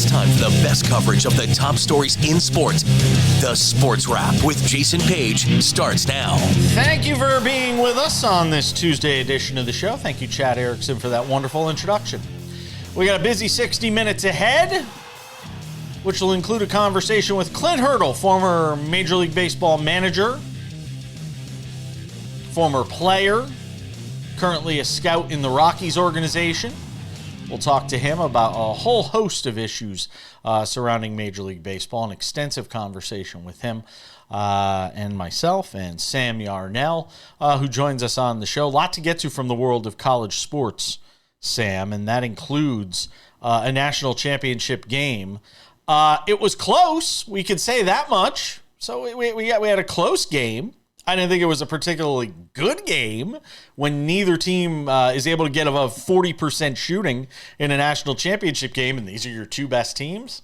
It's time for the best coverage of the top stories in sports. The Sports Wrap with Jason Page starts now. Thank you for being with us on this Tuesday edition of the show. Thank you, Chad Erickson, for that wonderful introduction. We got a busy 60 minutes ahead, which will include a conversation with Clint Hurdle, former Major League Baseball manager, former player, currently a scout in the Rockies organization. We'll talk to him about a whole host of issues surrounding Major League Baseball, an extensive conversation with him and myself and Sam Yarnell, who joins us on the show. A lot to get to from the world of college sports, Sam, and that includes a national championship game. It was close, we could say that much. So we had a close game. I didn't think it was a particularly good game when neither team is able to get above 40% shooting in a national championship game, and these are your two best teams.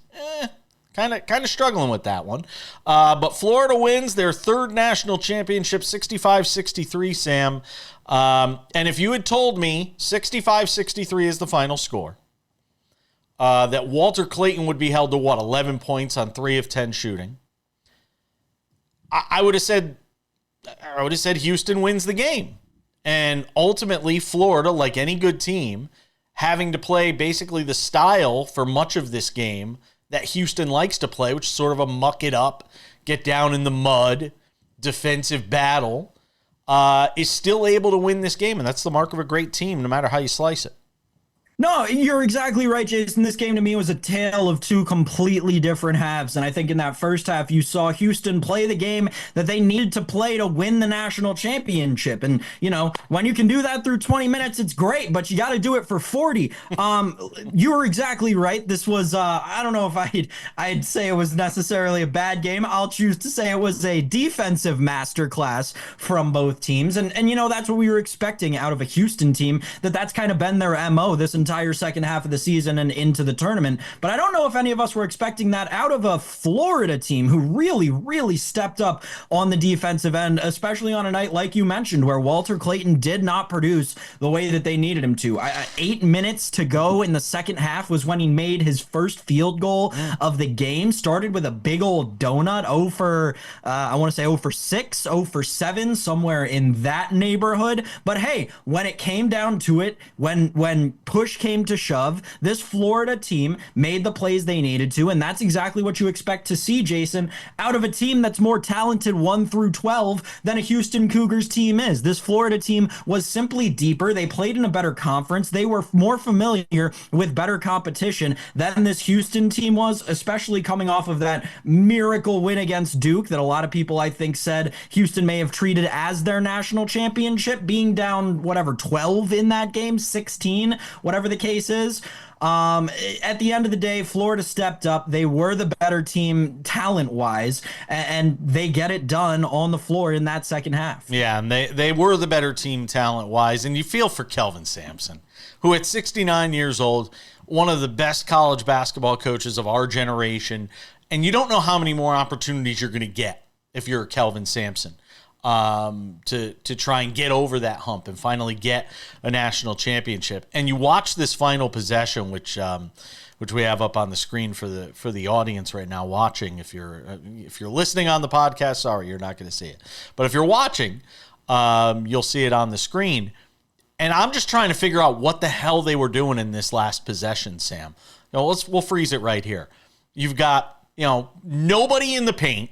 Kind of struggling with that one. But Florida wins their third national championship, 65-63, Sam. And if you had told me 65-63 is the final score, that Walter Clayton would be held to, 11 points on 3 of 10 shooting, I would have said Houston wins the game. And ultimately, Florida, like any good team, having to play basically the style for much of this game that Houston likes to play, which is sort of a muck it up, get down in the mud, defensive battle, is still able to win this game. And that's the mark of a great team, no matter how you slice it. No, you're exactly right, Jason. This game to me was a tale of two completely different halves. And I think in that first half, you saw Houston play the game that they needed to play to win the national championship. And, you know, when you can do that through 20 minutes, it's great, but you got to do it for 40. You were exactly right. This was, I don't know if I'd say it was necessarily a bad game. I'll choose to say it was a defensive masterclass from both teams. And you know, that's what we were expecting out of a Houston team, that's kind of been their MO this entire second half of the season and into the tournament. But I don't know if any of us were expecting that out of a Florida team who really stepped up on the defensive end, especially on a night like you mentioned, where Walter Clayton did not produce the way that they needed him to. 8 minutes to go in the second half was when he made his first field goal of the game. Started with a big old donut, 0 for 6, 0 for 7, somewhere in that neighborhood. But hey, when it came down to it, when push came to shove, this Florida team made the plays they needed to, and that's exactly what you expect to see, Jason, out of a team that's more talented 1 through 12 than a Houston Cougars team is. This Florida team was simply deeper. They played in a better conference. They were more familiar with better competition than this Houston team was, especially coming off of that miracle win against Duke that a lot of people, I think, said Houston may have treated as their national championship, being down, 12 in that game, 16, whatever the case is. At the end of the day, Florida stepped up. They were the better team talent-wise, and they get it done on the floor in that second half. Yeah, and they were the better team talent-wise, and you feel for Kelvin Sampson, who at 69 years old, one of the best college basketball coaches of our generation, and you don't know how many more opportunities you're going to get if you're Kelvin Sampson. To try and get over that hump and finally get a national championship. And you watch this final possession, which we have up on the screen for the audience right now watching. If you're listening on the podcast, sorry, you're not going to see it. But if you're watching, you'll see it on the screen. And I'm just trying to figure out what the hell they were doing in this last possession, Sam. We'll freeze it right here. You've got, nobody in the paint,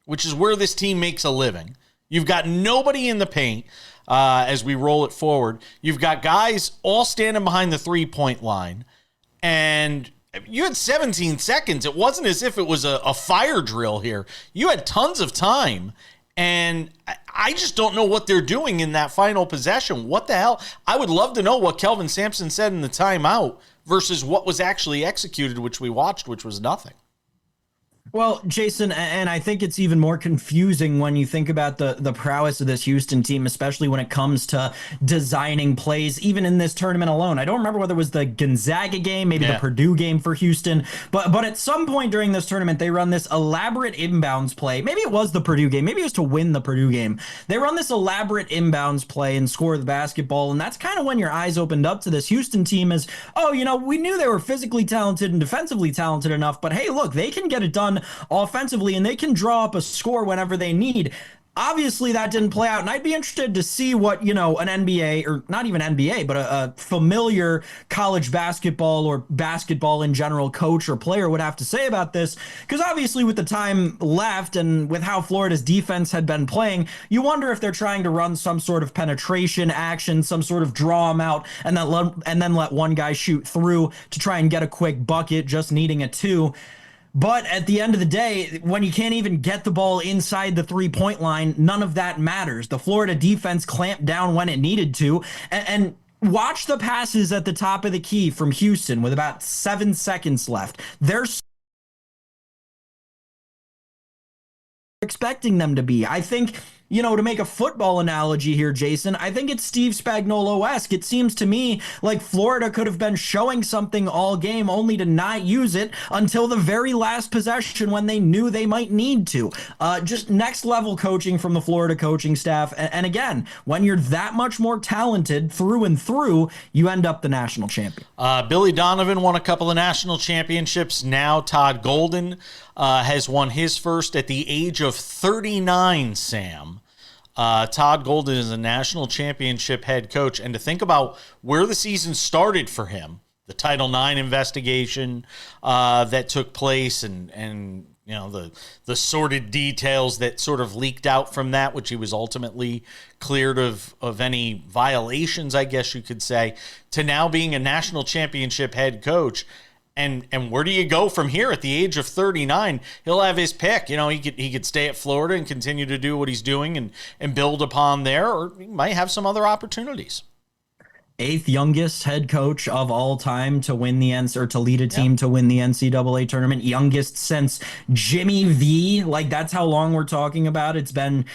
which is where this team makes a living. You've got nobody in the paint as we roll it forward. You've got guys all standing behind the three-point line, and you had 17 seconds. It wasn't as if it was a fire drill here. You had tons of time, and I just don't know what they're doing in that final possession. What the hell? I would love to know what Kelvin Sampson said in the timeout versus what was actually executed, which we watched, which was nothing. Well, Jason, and I think it's even more confusing when you think about the prowess of this Houston team, especially when it comes to designing plays, even in this tournament alone. I don't remember whether it was the Gonzaga game, maybe the Purdue game for Houston, but at some point during this tournament, they run this elaborate inbounds play. Maybe it was the Purdue game, maybe it was to win the Purdue game. They run this elaborate inbounds play and score the basketball, and that's kind of when your eyes opened up to this Houston team as, oh, we knew they were physically talented and defensively talented enough, but hey, look, they can get it done offensively and they can draw up a score whenever they need. Obviously, that didn't play out, and I'd be interested to see what, an NBA, or not even NBA, but a familiar college basketball or basketball in general coach or player would have to say about this, because obviously with the time left and with how Florida's defense had been playing, you wonder if they're trying to run some sort of penetration action, some sort of draw them out, and then let one guy shoot through to try and get a quick bucket, just needing a two. But at the end of the day, when you can't even get the ball inside the three-point line, none of that matters. The Florida defense clamped down when it needed to. And watch the passes at the top of the key from Houston with about 7 seconds left. They're expecting them to be. I think, to make a football analogy here, Jason, I think it's Steve Spagnuolo-esque. It seems to me like Florida could have been showing something all game only to not use it until the very last possession when they knew they might need to. Just next level coaching from the Florida coaching staff. And again, when you're that much more talented through and through, you end up the national champion. Billy Donovan won a couple of national championships. Now Todd Golden has won his first at the age of 39, Sam. Todd Golden is a national championship head coach, and to think about where the season started for him, the Title IX investigation that took place, and the sordid details that sort of leaked out from that, which he was ultimately cleared of any violations, I guess you could say, to now being a national championship head coach. And where do you go from here at the age of 39? He'll have his pick. He could stay at Florida and continue to do what he's doing and build upon there, or he might have some other opportunities. 8th youngest head coach of all time to win the or to lead a team to win the NCAA tournament. Youngest since Jimmy V. Like, that's how long we're talking about. It's been,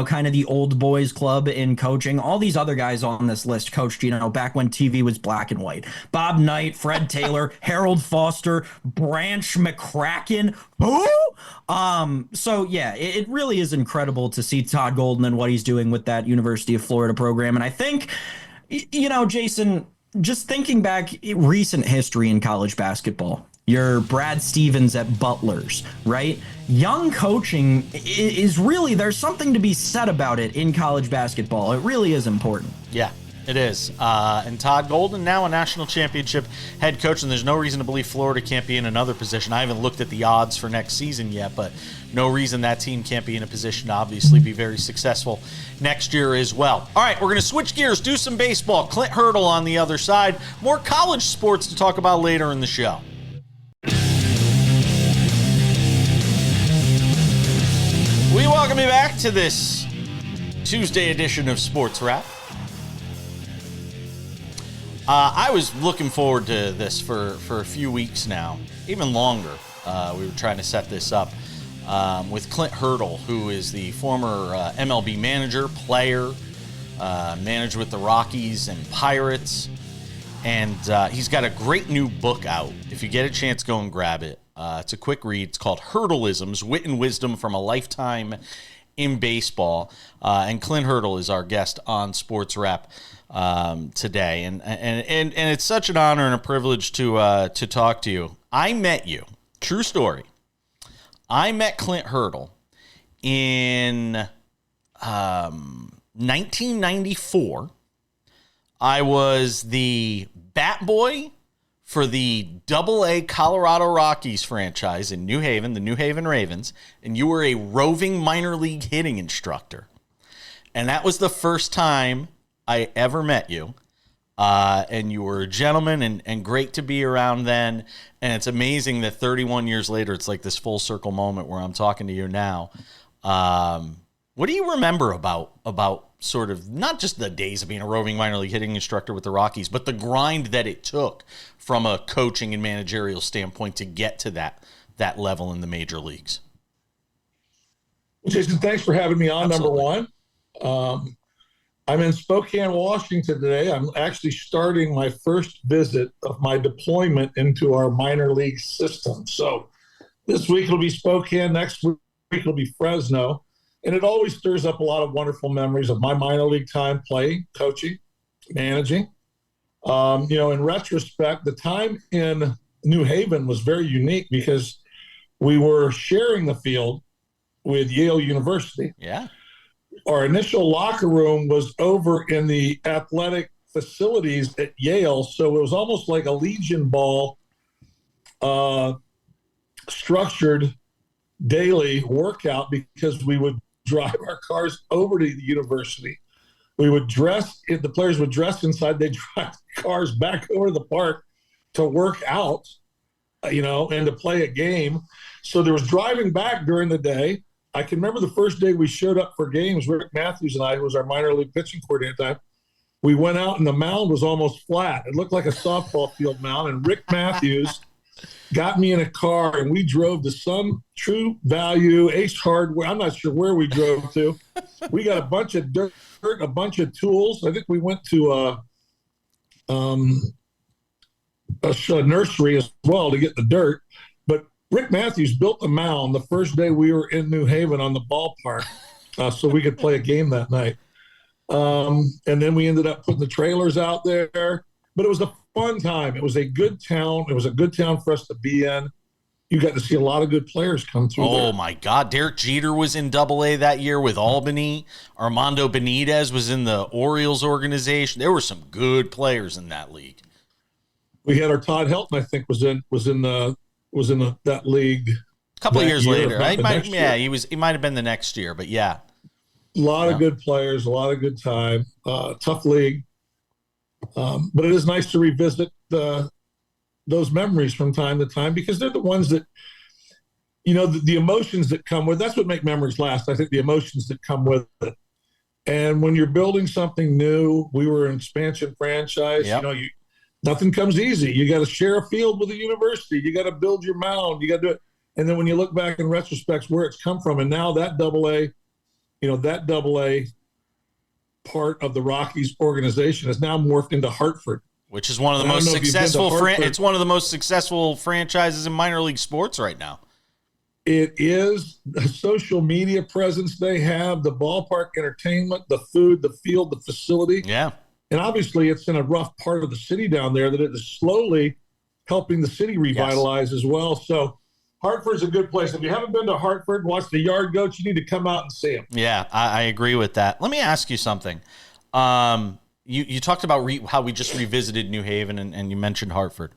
kind of the old boys club in coaching. All these other guys on this list coached, back when TV was black and white. Bob Knight, Fred Taylor, Harold Foster, Branch McCracken. Who? So yeah, it really is incredible to see Todd Golden and what he's doing with that University of Florida program. And I think, Jason, just thinking back recent history in college basketball, your Brad Stevens at Butler's, right? Young coaching is really, there's something to be said about it in college basketball. It really is important. Yeah, it is. And Todd Golden, now a national championship head coach, and there's no reason to believe Florida can't be in another position. I haven't looked at the odds for next season yet, but no reason that team can't be in a position to obviously be very successful next year as well. All right, we're going to switch gears, do some baseball. Clint Hurdle on the other side. More college sports to talk about later in the show. We welcome you back to this Tuesday edition of SportsWrap. I was looking forward to this for a few weeks now, even longer. We were trying to set this up with Clint Hurdle, who is the former MLB manager, player, managed with the Rockies and Pirates. And he's got a great new book out. If you get a chance, go and grab it. It's a quick read. It's called Hurdle-isms, Wit and Wisdom from a Lifetime in Baseball. And Clint Hurdle is our guest on SportsWrap today. And it's such an honor and a privilege to talk to you. I met you. True story. I met Clint Hurdle in 1994. I was the bat boy for the AA Colorado Rockies franchise in New Haven, the New Haven Ravens, and you were a roving minor league hitting instructor. And that was the first time I ever met you. And you were a gentleman and great to be around then. And it's amazing that 31 years later, it's like this full circle moment where I'm talking to you now. What do you remember about sort of not just the days of being a roving minor league hitting instructor with the Rockies, but the grind that it took from a coaching and managerial standpoint to get to that that level in the major leagues? Jason, thanks for having me on. Absolutely. Number one. I'm in Spokane, Washington today. I'm actually starting my first visit of my deployment into our minor league system. So this week it'll be Spokane, next week it'll be Fresno. And it always stirs up a lot of wonderful memories of my minor league time playing, coaching, managing. In retrospect, the time in New Haven was very unique because we were sharing the field with Yale University. Yeah. Our initial locker room was over in the athletic facilities at Yale. So it was almost like a Legion ball structured daily workout because we would drive our cars over to the university. We would the players would dress inside. They'd drive cars back over to the park to work out, and to play a game. So there was driving back during the day. I can remember the first day we showed up for games, Rick Matthews and I, who was our minor league pitching coordinator at the time, we went out and the mound was almost flat. It looked like a softball field mound. And Rick Matthews got me in a car and we drove to some True Value, Ace Hardware. I'm not sure where we drove to. We got a bunch of dirt, a bunch of tools. I think we went to a nursery as well to get the dirt. But Rick Matthews built a mound the first day we were in New Haven on the ballpark so we could play a game that night. And then we ended up putting the trailers out there. But it was a fun time. It was a good town. It was a good town for us to be in. You got to see a lot of good players come through there. Oh, my God. Derek Jeter was in Double-A that year with Albany. Armando Benitez was in the Orioles organization. There were some good players in that league. We had our Todd Helton, I think, was in that league. A couple of years later. He might have been the next year, but yeah. A lot of good players, a lot of good time. Tough league. But it is nice to revisit those memories from time to time because they're the ones that, the emotions that come with. That's what make memories last. I think the emotions that come with it. And when you're building something new, we were an expansion franchise. Yep. Nothing comes easy. You got to share a field with a university. You got to build your mound. You got to do it. And then when you look back in retrospect, where it's come from, and now that Double-A part of the Rockies organization has now morphed into Hartford, which is one of the most successful. It's one of the most successful franchises in minor league sports right now. It is the social media presence they have, the ballpark entertainment, the food, the field, the facility. Yeah. And obviously it's in a rough part of the city down there that it is slowly helping the city revitalize as well. So Hartford's a good place. If you haven't been to Hartford, watch the Yard Goats, you need to come out and see them. Yeah, I agree with that. Let me ask you something. You talked about how we just revisited New Haven and you mentioned Hartford.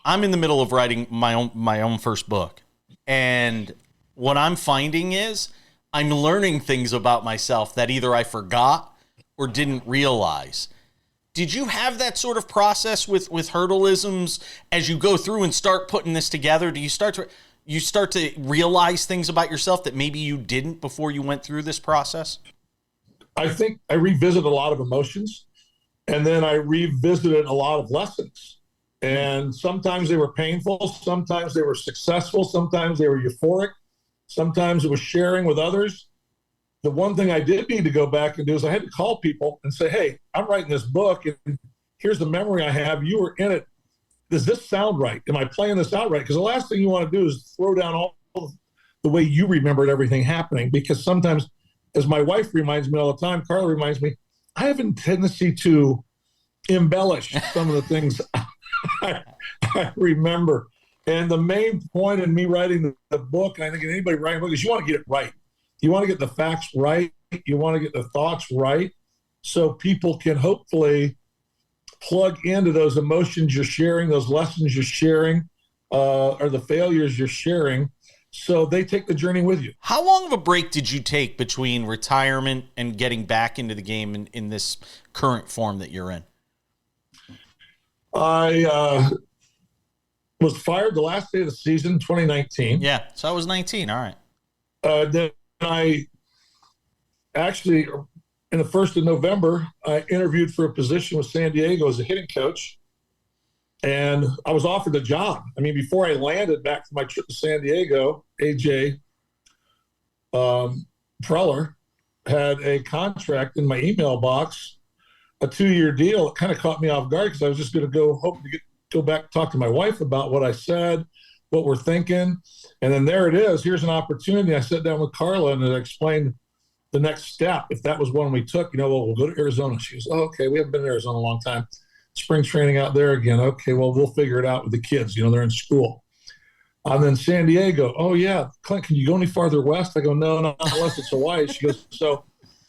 I'm in the middle of writing my own first book. And what I'm finding is I'm learning things about myself that either I forgot or didn't realize. Did you have that sort of process with Hurdle-isms as you go through and start putting this together? Do you start to realize things about yourself that maybe you didn't before you went through this process? I think I revisited a lot of emotions, and then I revisited a lot of lessons. And sometimes they were painful, sometimes they were successful, sometimes they were euphoric, sometimes it was sharing with others. The one thing I did need to go back and do is I had to call people and say, hey, I'm writing this book, and here's the memory I have. You were in it. Does this sound right? Am I playing this out right? Because the last thing you want to do is throw down all the way you remembered everything happening, because sometimes, as my wife reminds me all the time, Carla reminds me, I have a tendency to embellish some of the things I remember. And the main point in me writing the book, and I think anybody writing a book, is you want to get it right. You want to get the facts right. You want to get the thoughts right so people can hopefully plug into those emotions you're sharing, those lessons you're sharing, or the failures you're sharing, so they take the journey with you. How long of a break did you take between retirement and getting back into the game in this current form that you're in? I was fired the last day of the season, 2019. Yeah, so I was 19. All right. Then I actually, in the 1st of November, I interviewed for a position with San Diego as a hitting coach. And I was offered the job. I mean, before I landed back from my trip to San Diego, AJ Preller had a contract in my email box, a 2-year deal. It kind of caught me off guard because I was just going to hoping to go back and talk to my wife about what I said, what we're thinking. And then there it is. Here's an opportunity. I sat down with Carla and I explained the next step. If that was one we took, we'll go to Arizona. She goes, oh, okay, we haven't been in Arizona a long time. Spring training out there again. Okay, well, we'll figure it out with the kids. They're in school. And then San Diego. Oh, yeah. Clint, can you go any farther west? I go, no, not unless it's Hawaii. She goes, so,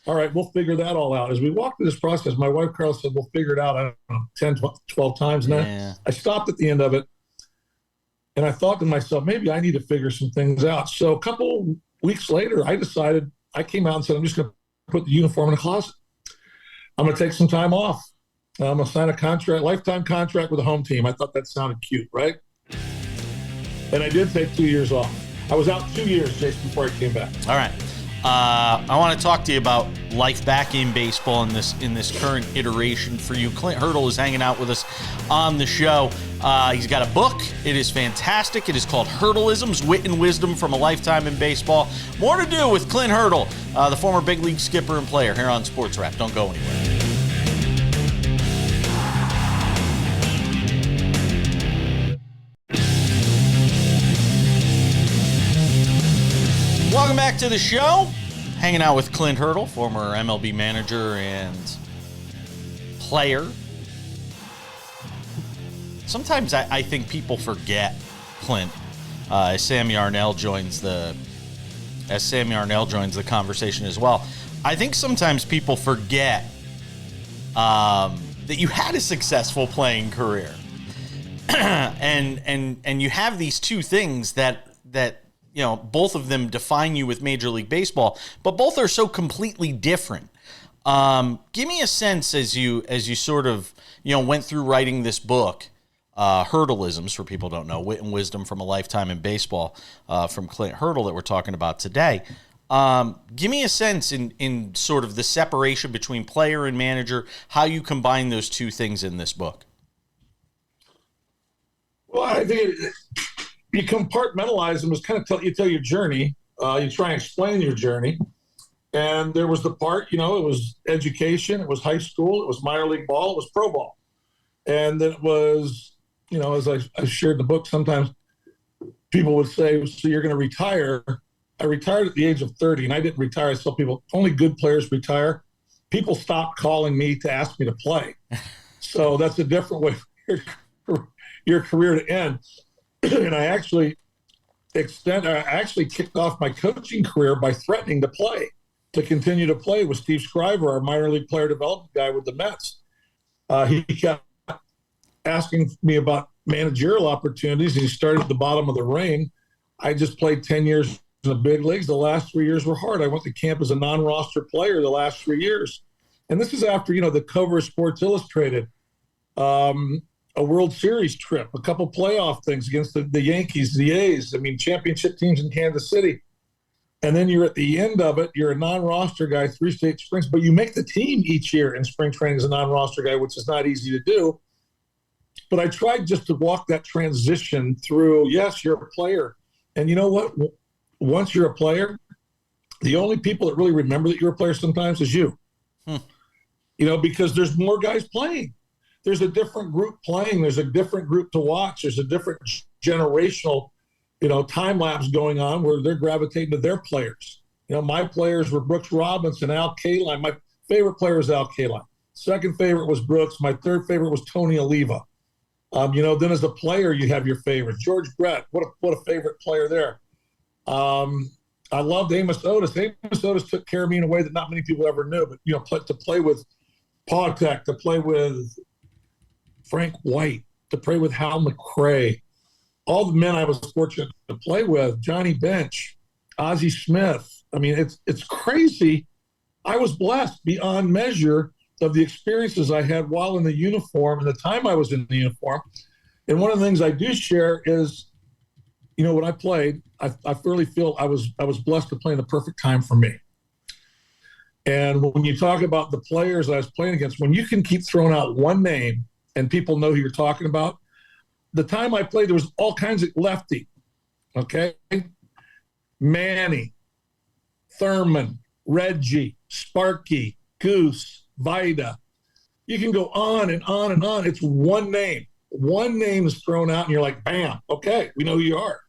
all right, we'll figure that all out. As we walked through this process, my wife, Carla, said, we'll figure it out, I don't know, 10, 12 times. And I stopped at the end of it, and I thought to myself, maybe I need to figure some things out. So a couple weeks later, I decided, I came out and said, I'm just going to put the uniform in the closet. I'm going to take some time off. I'm going to sign a lifetime contract with a home team. I thought that sounded cute, right? And I did take 2 years off. I was out 2 years, Jason, before I came back. All right. I want to talk to you about life back in baseball in this current iteration for you. Clint Hurdle is hanging out with us on the show. He's got a book. It is fantastic. It is called Hurdle-isms, Wit and Wisdom from a Lifetime in Baseball. More to do with Clint Hurdle, the former big league skipper and player, here on SportsWrap. Don't go anywhere. Welcome back to the show. Hanging out with Clint Hurdle, former MLB manager and player. Sometimes I think people forget Clint as Sammy Arnell joins the conversation as well. I think sometimes people forget that you had a successful playing career, and you have these two things that both of them define you with Major League Baseball, but both are so completely different. Give me a sense as you sort of went through writing this book, Hurdle-isms, for people who don't know, Wit and Wisdom from a Lifetime in Baseball, from Clint Hurdle that we're talking about today. Give me a sense in sort of the separation between player and manager, how you combine those two things in this book. Well, I think you compartmentalize them as kind of you tell your journey. You try and explain your journey. And there was the part, it was education, it was high school, it was minor league ball, it was pro ball. And then it was, as I shared in the book, sometimes people would say, so you're going to retire. I retired at the age of 30, and I didn't retire. I tell people, only good players retire. People stopped calling me to ask me to play. So that's a different way for your career to end. And I actually kicked off my coaching career by threatening to continue to play with Steve Scriver, our minor league player development guy with the Mets. He kept asking me about managerial opportunities, and he started at the bottom of the ring. I just played 10 years in the big leagues. The last 3 years were hard. I went to camp as a non-roster player the last 3 years. And this is after, the cover of Sports Illustrated, a World Series trip, a couple playoff things against the Yankees, the A's, championship teams in Kansas City. And then you're at the end of it, you're a non-roster guy, 3 state springs, but you make the team each year in spring training as a non-roster guy, which is not easy to do. But I tried just to walk that transition through, yes, you're a player. And you know what? Once you're a player, the only people that really remember that you're a player sometimes is you. Because there's more guys playing. There's a different group playing. There's a different group to watch. There's a different generational, time lapse going on where they're gravitating to their players. My players were Brooks Robinson, Al Kaline. My favorite player was Al Kaline. Second favorite was Brooks. My third favorite was Tony Oliva. Then as a player, you have your favorite. George Brett, what a favorite player there. I loved Amos Otis. Amos Otis took care of me in a way that not many people ever knew. But, to play with Pautek, to play with Frank White, to play with Hal McRae, all the men I was fortunate to play with, Johnny Bench, Ozzie Smith. It's crazy. I was blessed beyond measure of the experiences I had while in the uniform and the time I was in the uniform. And one of the things I do share is, when I played, I really feel I was blessed to play in the perfect time for me. And when you talk about the players I was playing against, when you can keep throwing out one name and people know who you're talking about, the time I played, there was all kinds of lefty. Okay. Manny, Thurman, Reggie, Sparky, Goose, Vida. You can go on and on and on. It's one name. One name is thrown out and you're like, bam, okay, we know who you are.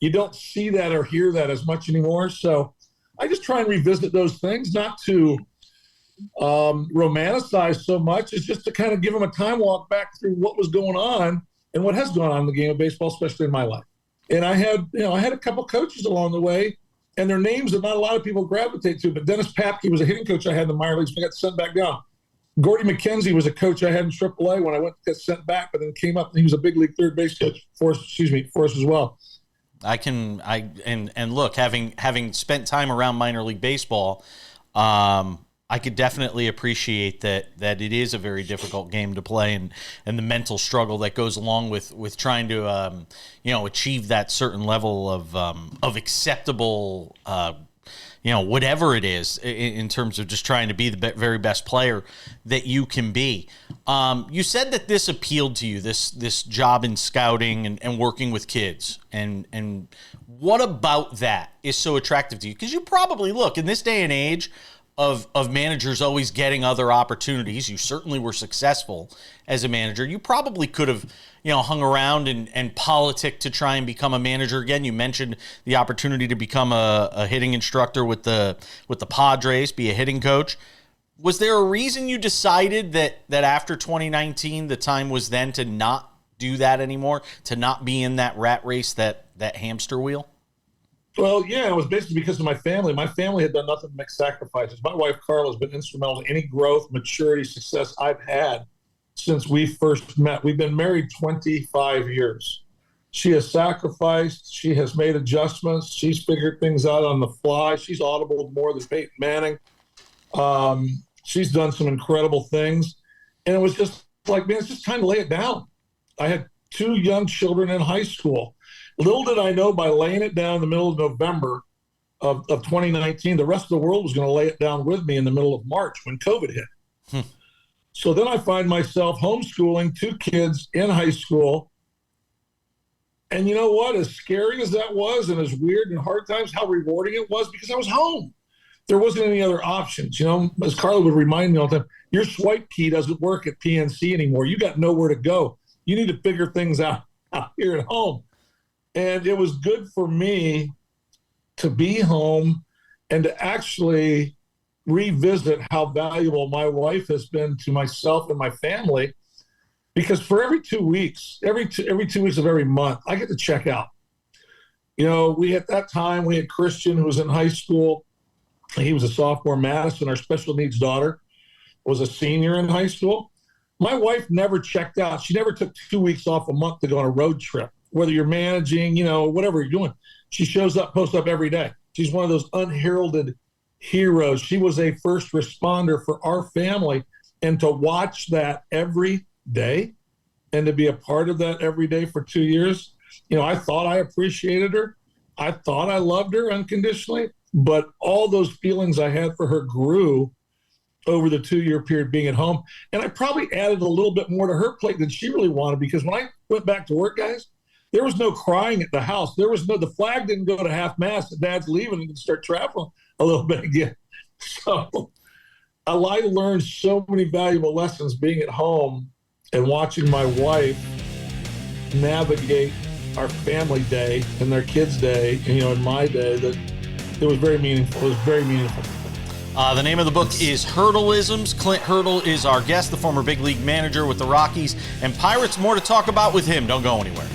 You don't see that or hear that as much anymore. So I just try and revisit those things, not to romanticize so much. It's just to kind of give them a time walk back through what was going on and what has gone on in the game of baseball, especially in my life. And I had a couple coaches along the way, and their names that not a lot of people gravitate to. But Dennis Papke was a hitting coach I had in the minor leagues. I got sent back down. Gordy McKenzie was a coach I had in AAA when I went to get sent back, but then came up and he was a big league third base coach for us as well. Look, having spent time around minor league baseball, I could definitely appreciate that it is a very difficult game to play, and the mental struggle that goes along with trying to achieve that certain level of acceptable whatever it is in terms of just trying to be the very best player that you can be. You said that this appealed to you, this job in scouting and working with kids, and what about that is so attractive to you? Because you probably, look, in this day and age of managers always getting other opportunities, you certainly were successful as a manager. You probably could have, hung around and politic to try and become a manager again. You mentioned the opportunity to become a hitting instructor with the Padres, be a hitting coach. Was there a reason you decided that after 2019, the time was then to not do that anymore, to not be in that rat race, that hamster wheel? Well, yeah, it was basically because of my family. My family had done nothing to make sacrifices. My wife, Carla, has been instrumental in any growth, maturity, success I've had since we first met. We've been married 25 years. She has sacrificed. She has made adjustments. She's figured things out on the fly. She's audibled more than Peyton Manning. She's done some incredible things. And it was just like, man, it's just time to lay it down. I had 2 young children in high school. Little did I know, by laying it down in the middle of November of 2019, the rest of the world was going to lay it down with me in the middle of March when COVID hit. So then I find myself homeschooling 2 kids in high school. And you know what? As scary as that was, and as weird and hard times, how rewarding it was, because I was home. There wasn't any other options. As Carla would remind me all the time, your swipe key doesn't work at PNC anymore. You got nowhere to go. You need to figure things out here at home. And it was good for me to be home and to actually revisit how valuable my wife has been to myself and my family. Because for every 2 weeks, every 2 weeks of every month, I get to check out. We at that time, we had Christian, who was in high school. He was a sophomore. Madison, our special needs daughter, was a senior in high school. My wife never checked out. She never took 2 weeks off a month to go on a road trip. Whether you're managing, whatever you're doing, she shows up, posts up every day. She's one of those unheralded heroes. She was a first responder for our family. And to watch that every day and to be a part of that every day for 2 years, I thought I appreciated her. I thought I loved her unconditionally. But all those feelings I had for her grew over the 2-year period being at home. And I probably added a little bit more to her plate than she really wanted, because when I went back to work, guys, there was no crying at the house. The flag didn't go to half mast. Dad's leaving and can start traveling a little bit again. So I learned so many valuable lessons being at home and watching my wife navigate our family day and their kids' day, and my day, that it was very meaningful. It was very meaningful. The name of the book is Hurdle-isms. Clint Hurdle is our guest, the former big league manager with the Rockies and Pirates. More to talk about with him. Don't go anywhere.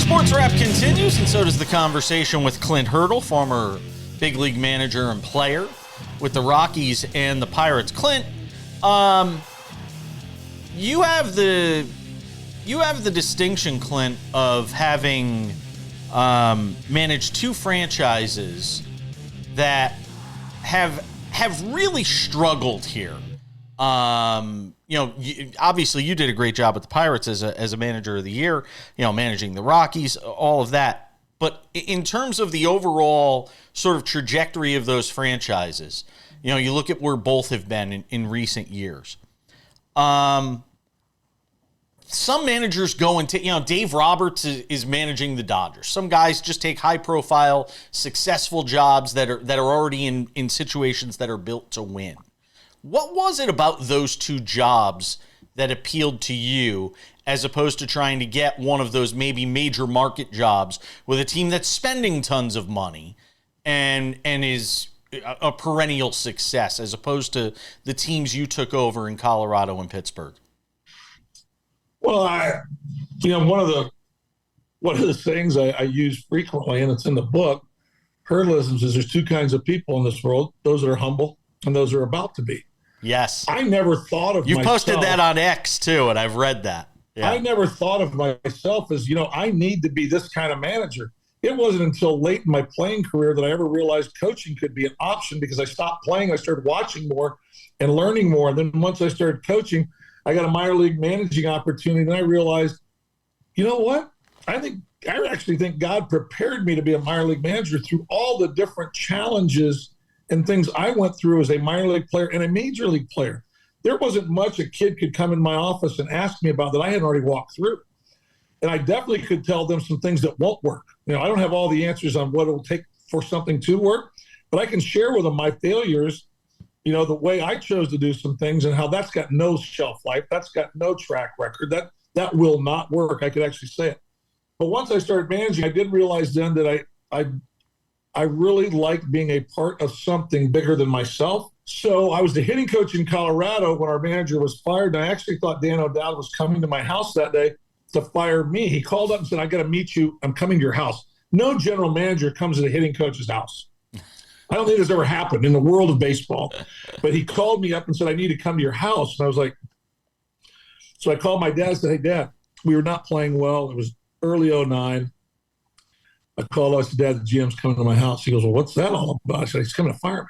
SportsWrap continues, and so does the conversation with Clint Hurdle, former big league manager and player with the Rockies and the Pirates. Clint, you have the distinction, Clint, of having managed 2 franchises that have really struggled here. Obviously you did a great job with the Pirates as a manager of the year, managing the Rockies, all of that. But in terms of the overall sort of trajectory of those franchises, you look at where both have been in recent years. Some managers go and take, Dave Roberts is managing the Dodgers. Some guys just take high profile, successful jobs that are already in situations that are built to win. What was it about those two jobs that appealed to you as opposed to trying to get one of those maybe major market jobs with a team that's spending tons of money and is a perennial success as opposed to the teams you took over in Colorado and Pittsburgh? Well, one of the things I use frequently, and it's in the book, Hurdle-isms, is there's two kinds of people in this world: those that are humble and those that are about to be. Yes. I never thought of myself. You posted that on X too, and I've read that. Yeah. I never thought of myself as, I need to be this kind of manager. It wasn't until late in my playing career that I ever realized coaching could be an option, because I stopped playing. I started watching more and learning more. And then once I started coaching, I got a minor league managing opportunity. And I realized, you know what? I actually think God prepared me to be a minor league manager through all the different challenges and things I went through as a minor league player and a major league player. There wasn't much a kid could come in my office and ask me about that I hadn't already walked through. And I definitely could tell them some things that won't work. I don't have all the answers on what it will take for something to work, but I can share with them my failures, the way I chose to do some things and how that's got no shelf life. That's got no track record. That will not work. I could actually say it. But once I started managing, I did realize then that I really liked being a part of something bigger than myself. So I was the hitting coach in Colorado when our manager was fired. And I actually thought Dan O'Dowd was coming to my house that day to fire me. He called up and said, "I got to meet you. I'm coming to your house." No general manager comes to the hitting coach's house. I don't think this ever happened in the world of baseball. But he called me up and said, "I need to come to your house." And I was like, so I called my dad and said, "Hey, Dad, we were not playing well. It was early 2009. I called up and said, "Dad, the GM's coming to my house." He goes, "Well, what's that all about?" I said, "He's coming to fire me.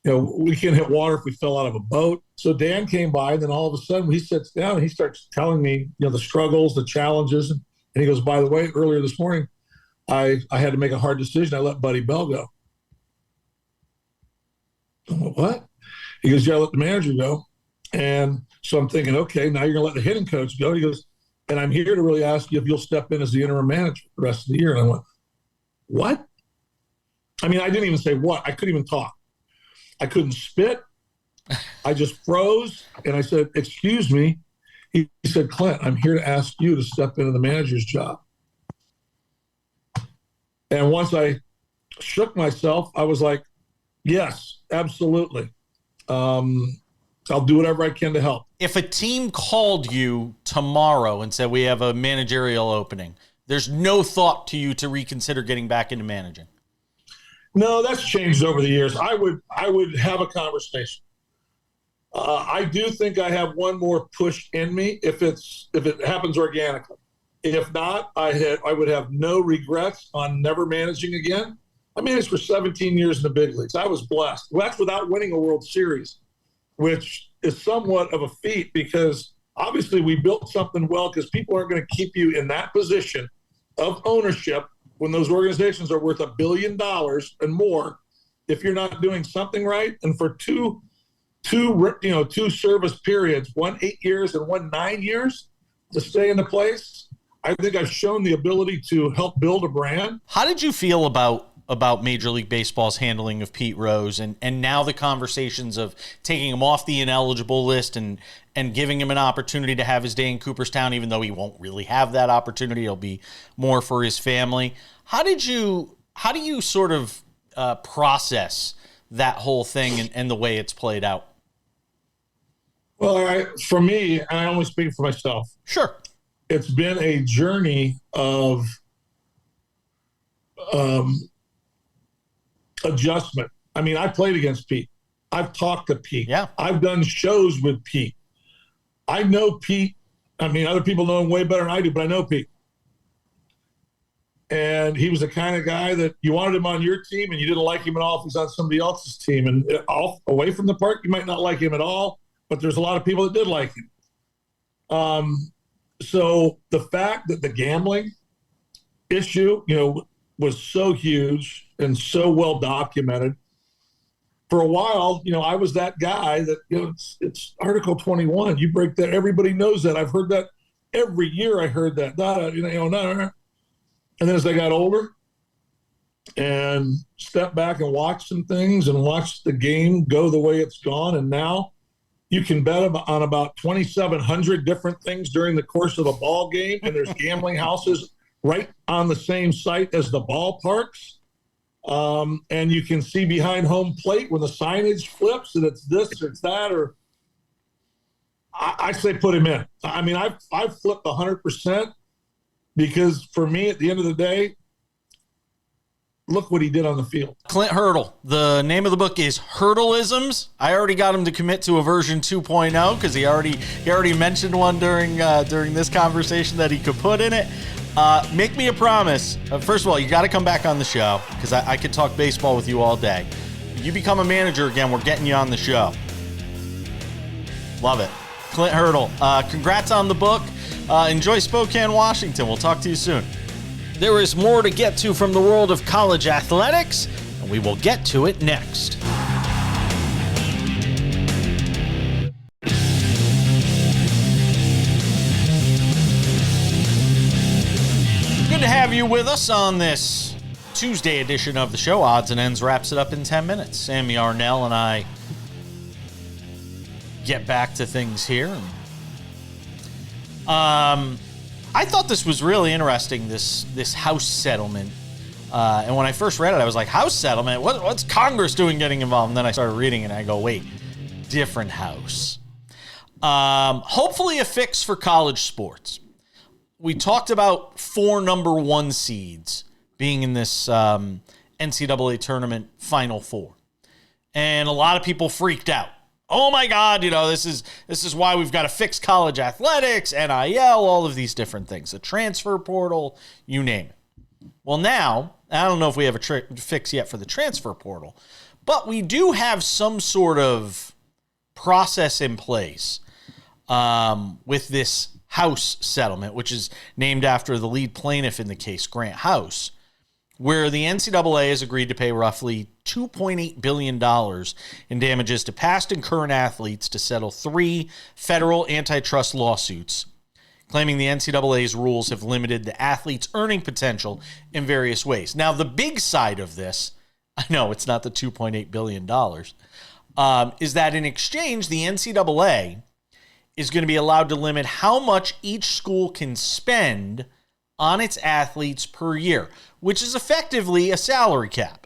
We can't hit water if we fell out of a boat." So Dan came by, and then all of a sudden he sits down and he starts telling me, the struggles, the challenges. And he goes, "By the way, earlier this morning, I had to make a hard decision. I let Buddy Bell go." I went, "What?" He goes, "Yeah, I let the manager go." And so I'm thinking, okay, now you're going to let the hitting coach go. He goes, "And I'm here to really ask you if you'll step in as the interim manager the rest of the year." And I went, "What?" I didn't even say what. I couldn't even talk. I couldn't spit. I just froze. And I said, "Excuse me." He said, "Clint, I'm here to ask you to step into the manager's job." And once I shook myself, I was like, "Yes, absolutely. I'll do whatever I can to help." If a team called you tomorrow and said, "We have a managerial opening," there's no thought to you to reconsider getting back into managing? No, that's changed over the years. I would have a conversation. I do think I have one more push in me if it happens organically. If not, I would have no regrets on never managing again. I managed for 17 years in the big leagues. I was blessed. Well, that's without winning a World Series, which is somewhat of a feat, because obviously we built something well, because people aren't going to keep you in that position of ownership when those organizations are worth $1 billion and more if you're not doing something right. And for two service periods, one 8 years and one 9 years, to stay in the place, I think I've shown the ability to help build a brand. How did you feel about Major League Baseball's handling of Pete Rose and now the conversations of taking him off the ineligible list and giving him an opportunity to have his day in Cooperstown, even though he won't really have that opportunity? It'll be more for his family. How do you sort of process that whole thing and the way it's played out? Well, for me, and I only speak for myself. Sure. It's been a journey of adjustment. I played against Pete. I've talked to Pete. Yeah. I've done shows with Pete. I know Pete. Other people know him way better than I do, but I know Pete. And he was the kind of guy that you wanted him on your team and you didn't like him at all if he's on somebody else's team. And away from the park, you might not like him at all, but there's a lot of people that did like him. So the fact that the gambling issue, was so huge and so well documented. For a while, I was that guy that, it's Article 21. You break that, everybody knows that. I've heard that every year. I heard that. And then as I got older and stepped back and watched some things and watched the game go the way it's gone, and now you can bet on about 2,700 different things during the course of a ball game, and there's gambling houses right on the same site as the ballparks. And you can see behind home plate when the signage flips and it's this or it's that, or I say put him in. I mean, I've flipped 100% because for me, at the end of the day, look what he did on the field. Clint Hurdle. The name of the book is Hurdle-isms. I already got him to commit to a version 2.0 because he already mentioned one during this conversation that he could put in it. Make me a promise. First of all, you got to come back on the show because I could talk baseball with you all day. You become a manager again, we're getting you on the show. Love it. Clint Hurdle. Congrats on the book. Enjoy Spokane, Washington. We'll talk to you soon. There is more to get to from the world of college athletics, and we will get to it next. Good to have you with us on this Tuesday edition of the show. Odds and Ends wraps it up in 10 minutes. Sammy Arnell and I get back to things here. I thought this was really interesting, this house settlement. And when I first read it, I was like, house settlement? What's Congress doing getting involved? And then I started reading it and I go, wait, different house. Hopefully a fix for college sports. We talked about 4 number 1 seeds being in this NCAA tournament Final Four. And a lot of people freaked out. Oh my God, this is why we've got to fix college athletics, NIL, all of these different things, the transfer portal, you name it. Well, now, I don't know if we have a fix yet for the transfer portal, but we do have some sort of process in place with this House settlement, which is named after the lead plaintiff in the case, Grant House, where the NCAA has agreed to pay roughly $2.8 billion in damages to past and current athletes to settle 3 federal antitrust lawsuits, claiming the NCAA's rules have limited the athletes' earning potential in various ways. Now, the big side of this, I know it's not the $2.8 billion, is that in exchange, the NCAA is going to be allowed to limit how much each school can spend on its athletes per year, which is effectively a salary cap.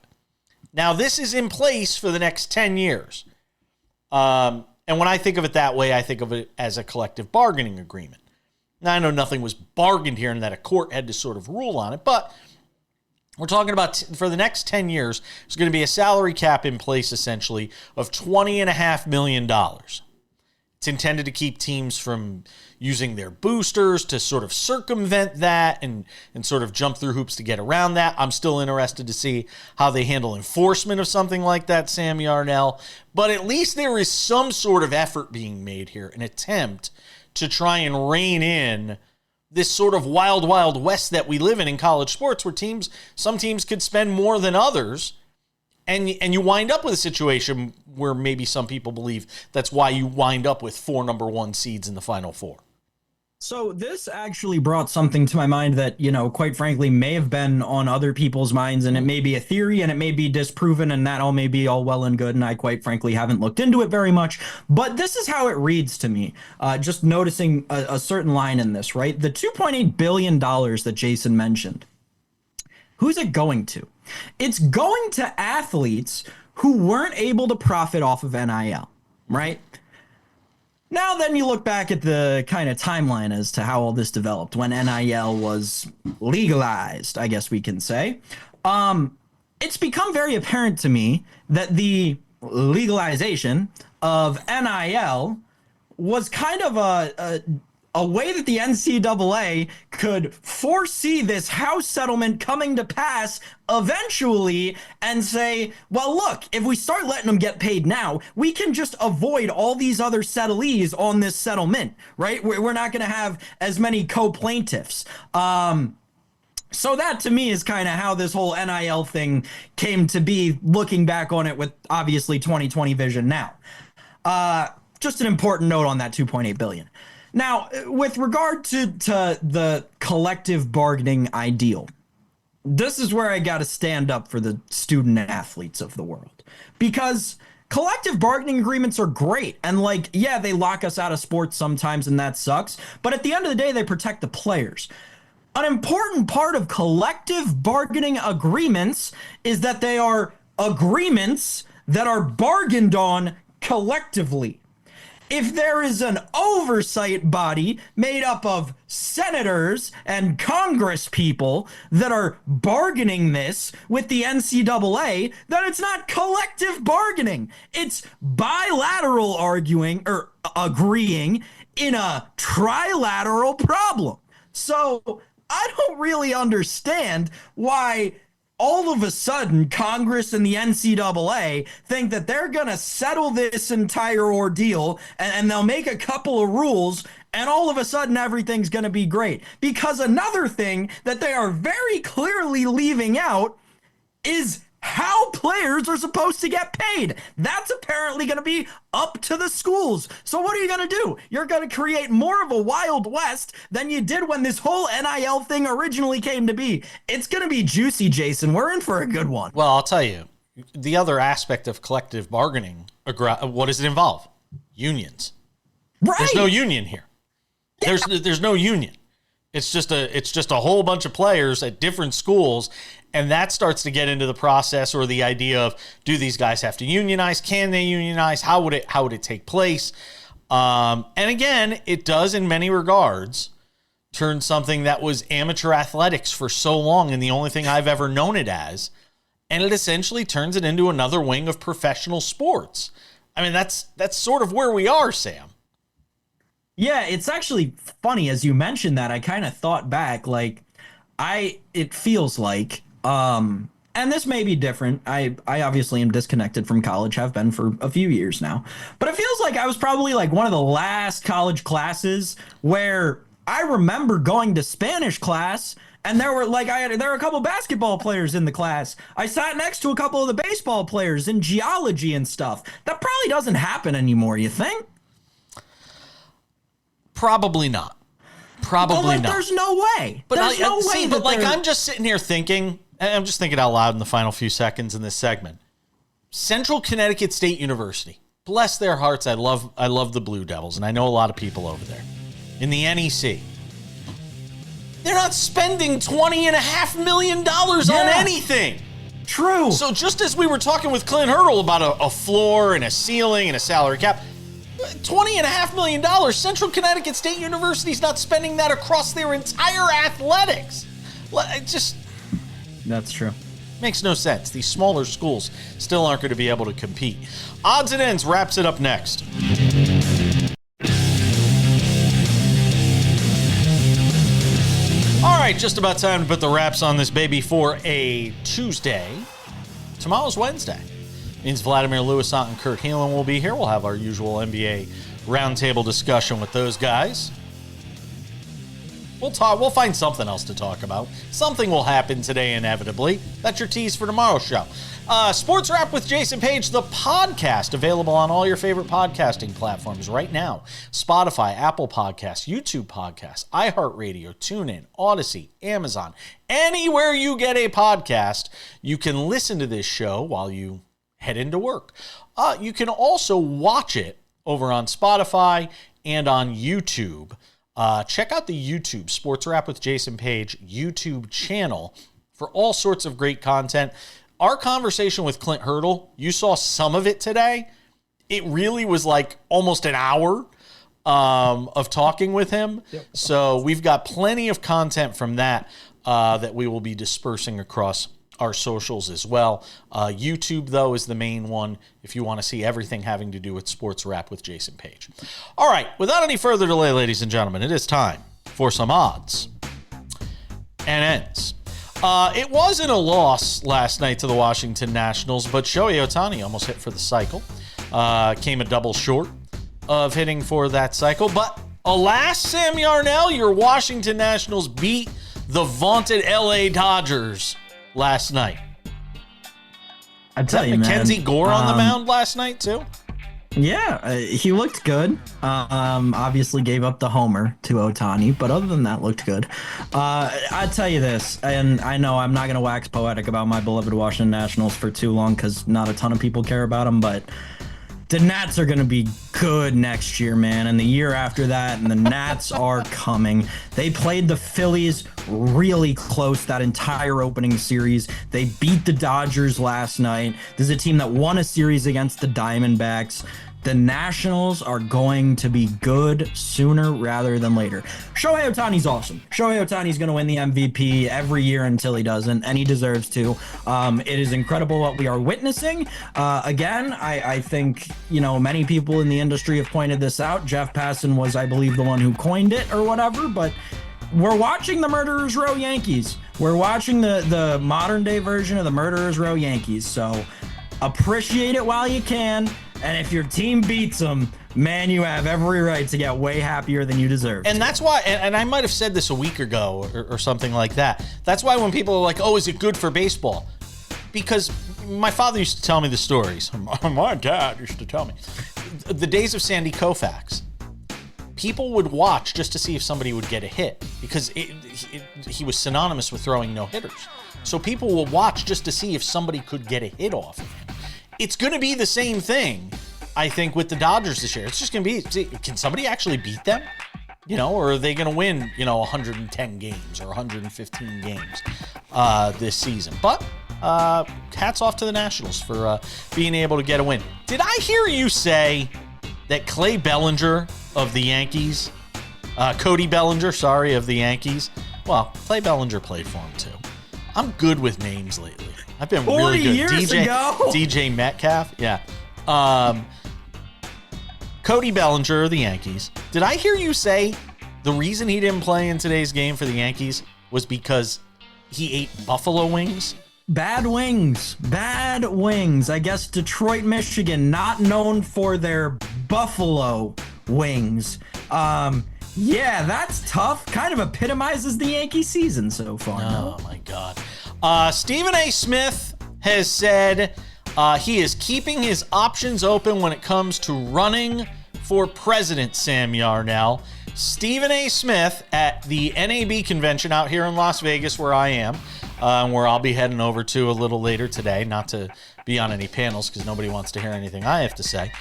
Now, this is in place for the next 10 years. And when I think of it that way, I think of it as a collective bargaining agreement. Now, I know nothing was bargained here and that a court had to sort of rule on it, but we're talking about for the next 10 years, there's going to be a salary cap in place essentially of $20.5 million. It's intended to keep teams from using their boosters to sort of circumvent that and sort of jump through hoops to get around that. I'm still interested to see how they handle enforcement of something like that, Sammy Arnell. But at least there is some sort of effort being made here, an attempt to try and rein in this sort of wild, wild west that we live in college sports where some teams could spend more than others. And you wind up with a situation where maybe some people believe that's why you wind up with 4 number 1 seeds in the Final Four. So this actually brought something to my mind that, quite frankly, may have been on other people's minds, and it may be a theory and it may be disproven, and that all may be all well and good, and I quite frankly haven't looked into it very much. But this is how it reads to me, just noticing a certain line in this, right? The $2.8 billion that Jason mentioned. Who's it going to? It's going to athletes who weren't able to profit off of NIL, right? Now then you look back at the kind of timeline as to how all this developed when NIL was legalized, I guess we can say. It's become very apparent to me that the legalization of NIL was kind of a way that the NCAA could foresee this House settlement coming to pass eventually and say, well, look, if we start letting them get paid now, we can just avoid all these other settlees on this settlement, right? We're not going to have as many co-plaintiffs. So that to me is kind of how this whole NIL thing came to be, looking back on it with obviously 2020 vision now. Just an important note on that 2.8 billion. Now, with regard to the collective bargaining ideal, this is where I got to stand up for the student athletes of the world, because collective bargaining agreements are great. And like, yeah, they lock us out of sports sometimes and that sucks. But at the end of the day, they protect the players. An important part of collective bargaining agreements is that they are agreements that are bargained on collectively. If there is an oversight body made up of senators and Congress people that are bargaining this with the NCAA, then it's not collective bargaining. It's bilateral arguing or agreeing in a trilateral problem. So I don't really understand why all of a sudden Congress and the NCAA think that they're going to settle this entire ordeal and they'll make a couple of rules and all of a sudden everything's going to be great. Because another thing that they are very clearly leaving out is how players are supposed to get paid. That's apparently going to be up to the schools. So what are you going to do? You're going to create more of a Wild West than you did when this whole NIL thing originally came to be. It's going to be juicy, Jason. We're in for a good one. Well, I'll tell you, the other aspect of collective bargaining, what does it involve? Unions. Right. There's no union here. Yeah. There's no union. It's just a whole bunch of players at different schools, and that starts to get into the process or the idea of, do these guys have to unionize? Can they unionize? How would it take place? And again, it does in many regards turn something that was amateur athletics for so long and the only thing I've ever known it as, and it essentially turns it into another wing of professional sports. I mean, that's sort of where we are, Sam. Yeah, it's actually funny as you mentioned that. I kind of thought back, like it feels like, and this may be different. I obviously am disconnected from college, have been for a few years now, but it feels like I was probably like one of the last college classes where I remember going to Spanish class and there were a couple basketball players in the class. I sat next to a couple of the baseball players in geology and stuff. That probably doesn't happen anymore, you think? Probably not. Probably not. There's no way. But I'm just sitting here thinking, and I'm just thinking out loud in the final few seconds in this segment. Central Connecticut State University, bless their hearts. I love the Blue Devils, and I know a lot of people over there in the NEC. They're not spending $20.5 million on anything. True. So just as we were talking with Clint Hurdle about a floor and a ceiling and a salary cap, $20.5 million. Central Connecticut State University's not spending that across their entire athletics. That's true. Makes no sense. These smaller schools still aren't going to be able to compete. Odds and Ends wraps it up next. All right, just about time to put the wraps on this baby for a Tuesday. Tomorrow's Wednesday. Means Vladimir Lewisant and Kurt Heelan will be here. We'll have our usual NBA roundtable discussion with those guys. We'll find something else to talk about. Something will happen today inevitably. That's your tease for tomorrow's show. Sports Wrap with Jason Page, the podcast, available on all your favorite podcasting platforms right now. Spotify, Apple Podcasts, YouTube Podcasts, iHeartRadio, TuneIn, Odyssey, Amazon. Anywhere you get a podcast, you can listen to this show while you head into work. You can also watch it over on Spotify and on YouTube. Check out the YouTube Sports Wrap with Jason Page YouTube channel for all sorts of great content. Our conversation with Clint Hurdle, you saw some of it today. It really was like almost an hour of talking with him. Yep. So we've got plenty of content from that that we will be dispersing across our socials as well. YouTube, though, is the main one if you want to see everything having to do with Sports Wrap with Jason Page. All right, without any further delay, ladies and gentlemen, it is time for some odds and ends. It wasn't a loss last night to the Washington Nationals, but Shohei Ohtani almost hit for the cycle. Came a double short of hitting for that cycle. But alas, Sam Yarnell, your Washington Nationals beat the vaunted LA Dodgers last night. I tell you, man. Mackenzie Gore on the mound last night, too? Yeah, he looked good. Obviously gave up the homer to Ohtani, but other than that, looked good. I tell you this, and I know I'm not going to wax poetic about my beloved Washington Nationals for too long because not a ton of people care about them, but the Nats are going to be good next year, man, and the year after that, and the Nats are coming. They played the Phillies really close that entire opening series. They beat the Dodgers last night. This is a team that won a series against the Diamondbacks. The Nationals are going to be good sooner rather than later. Shohei Ohtani's awesome. Shohei Ohtani's going to win the MVP every year until he doesn't, and he deserves to. It is incredible what we are witnessing. Again, I think, many people in the industry have pointed this out. Jeff Passan was, I believe, the one who coined it or whatever, but we're watching the Murderers Row Yankees. We're watching the modern day version of the Murderers Row Yankees. So appreciate it while you can. And if your team beats them, man, you have every right to get way happier than you deserve. And that's why, and I might have said this a week ago or something like that. That's why when people are like, oh, is it good for baseball? Because my father used to tell me the stories. My dad used to tell me. The days of Sandy Koufax. People would watch just to see if somebody would get a hit because he was synonymous with throwing no-hitters. So people will watch just to see if somebody could get a hit off of him. It's going to be the same thing, I think, with the Dodgers this year. It's just going to be, can somebody actually beat them? Or are they going to win, 110 games or 115 games this season? But hats off to the Nationals for being able to get a win. Did I hear you say that Clay Bellinger of the Yankees, Cody Bellinger, of the Yankees, well, Clay Bellinger played for him too. I'm good with names lately. I've been really good. 40 years ago. DJ Metcalf, yeah. Cody Bellinger of the Yankees. Did I hear you say the reason he didn't play in today's game for the Yankees was because he ate buffalo wings? Bad wings. I guess Detroit, Michigan, not known for their buffalo wings. Yeah, that's tough. Kind of epitomizes the Yankee season so far. Oh, my God. Stephen A. Smith has said he is keeping his options open when it comes to running for president, Sam Yarnell. Stephen A. Smith at the NAB convention out here in Las Vegas, where I am, where I'll be heading over to a little later today, not to be on any panels because nobody wants to hear anything I have to say.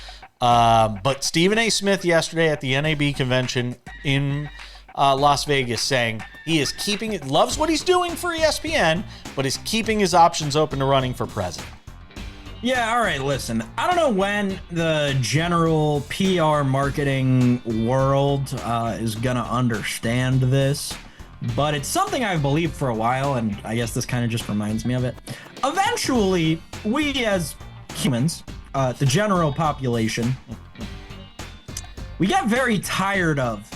But Stephen A. Smith yesterday at the NAB convention in Las Vegas saying he is keeping it, loves what he's doing for ESPN, but is keeping his options open to running for president. Yeah, all right, listen. I don't know when the general PR marketing world is going to understand this, but it's something I've believed for a while, and I guess this kind of just reminds me of it. Eventually, we as humans, the general population, we get very tired of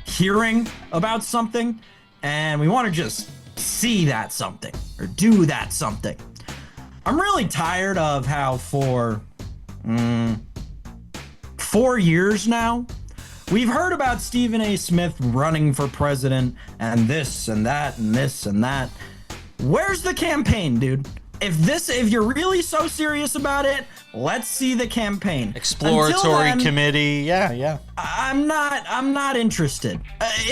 hearing about something, and we want to just see that something or do that something. I'm really tired of how for 4 years now, we've heard about Stephen A. Smith running for president and this and that and this and that. Where's the campaign, dude? If you're really so serious about it, let's see the campaign. Exploratory committee. Yeah. I'm not interested.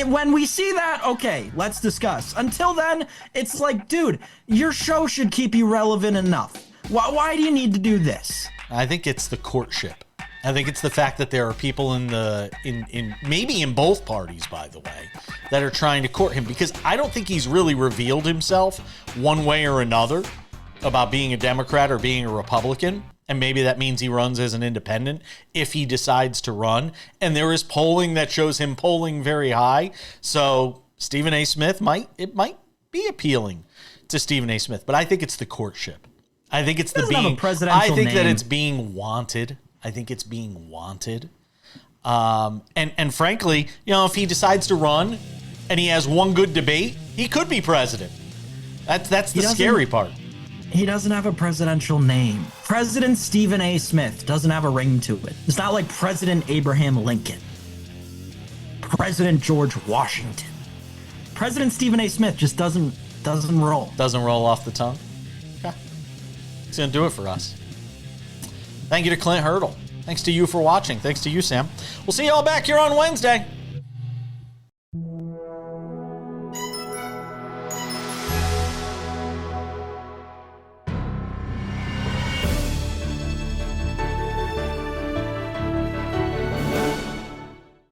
When we see that, okay, let's discuss. Until then, it's like, dude, your show should keep you relevant enough. Why do you need to do this? I think it's the courtship. I think it's the fact that there are people in maybe in both parties, by the way, that are trying to court him, because I don't think he's really revealed himself one way or another about being a Democrat or being a Republican. And maybe that means he runs as an independent if he decides to run. And there is polling that shows him polling very high. So Stephen A. Smith might be appealing to Stephen A. Smith, but I think it's the courtship. I think it's the doesn't have a being. presidential I think that name. it's being wanted. I think it's being wanted. And frankly, if he decides to run and he has one good debate, he could be president. That's the scary part. He doesn't have a presidential name. President Stephen A. Smith doesn't have a ring to it. It's not like President Abraham Lincoln. President George Washington. President Stephen A. Smith just doesn't roll. Doesn't roll off the tongue. Okay. He's going to do it for us. Thank you to Clint Hurdle. Thanks to you for watching. Thanks to you, Sam. We'll see you all back here on Wednesday.